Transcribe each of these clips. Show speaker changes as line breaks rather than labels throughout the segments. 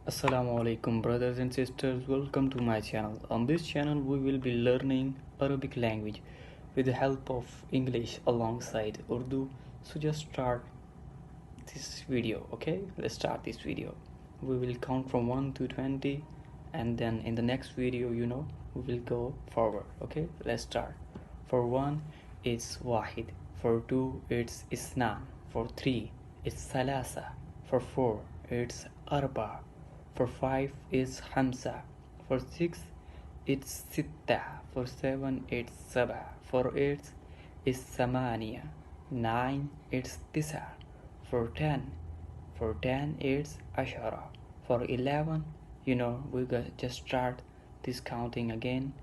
Assalamu alaikum brothers and sisters, welcome to my channel. On this channel we will be learning Arabic language with the help of English alongside Urdu. So just start this video, okay? Let's start this video. We will count from 1 to 20 and then in the next video, we will go forward, okay? Let's start. For 1 it's wahid, for 2 it's isnan, for 3 it's salasa, for 4 it's arba, for 5 is hamsa, for 6 it's sitta, for 7 it's saba, for 8 is samania, 9 it's tisa, for 10 it's ashara, for 11 we just start this counting again,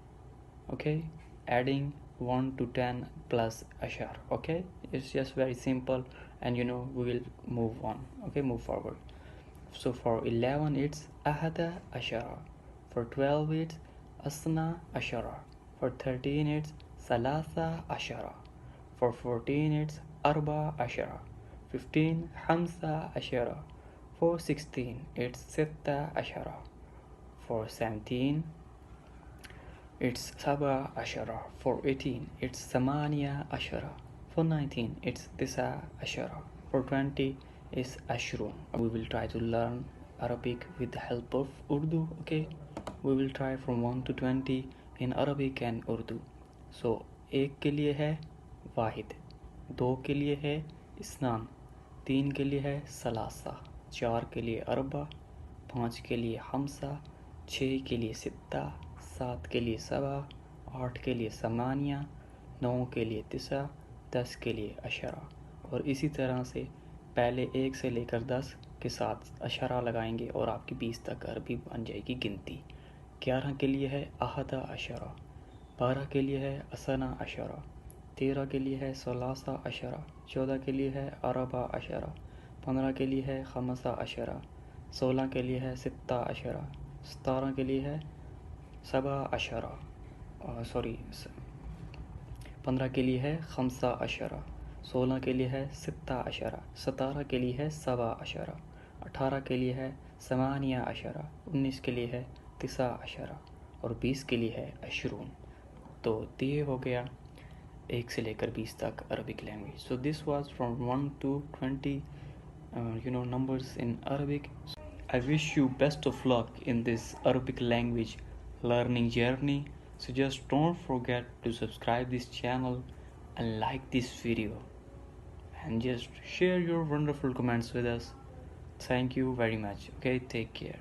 okay, adding 1 to 10 plus ashar, okay, it's just very simple, and we will move on, okay, move forward. So for 11 it's ahada ashara, for 12 it's asna ashara, for 13 it's salasa ashara, for 14 it's arba ashara, 15 hamsa ashara, for 16 it's sitta ashara, for 17 it's saba ashara, for 18 it's samania ashara, for 19 it's tisa ashara, for 20 is ashrun. We will try to learn Arabic with the help of Urdu, okay? We will try from 1 to 20 in Arabic and Urdu. So 1 के लिए है वाहिद, 2 के लिए है इस्नान, 3 के लिए है सलासा, 4 के लिए अरबा, 5 के लिए हमसा, 6 के लिए सित्ता, 7 के लिए सबा, 8 के लिए समानिया, 9 के लिए तिसा, 10 के लिए अशरा। और इसी तरह से पहले 1 से लेकर 10 के साथ अशरा लगाएंगे और आपकी 20 तक अरबी बन जाएगी गिनती। 11 के लिए है आहदा अशरा, 12 के लिए है असना अशरा, 13 के लिए है सलासा अशरा, 14 के लिए है अरबा अशरा, 15 के लिए है खमसा अशरा, 16 के लिए है सित्ता अशरा, 17 के लिए है सबा अशरा, 15 के लिए है खमसा अशरा, 16 के लिए है सित्ता अशरा, 17 के लिए है सबा अशरा, 18 के लिए है समानिया अशरा, 19 के लिए है तिसा अशरा और 20 के लिए है अशरून। तो ये हो गया 1 से लेकर 20 तक Arabic language. So this was from 1 to 20 numbers in Arabic. I wish you best of luck in this Arabic language learning journey. So just don't forget to subscribe this channel and like this video and just share your wonderful comments with us. Thank you very much. Okay, take care.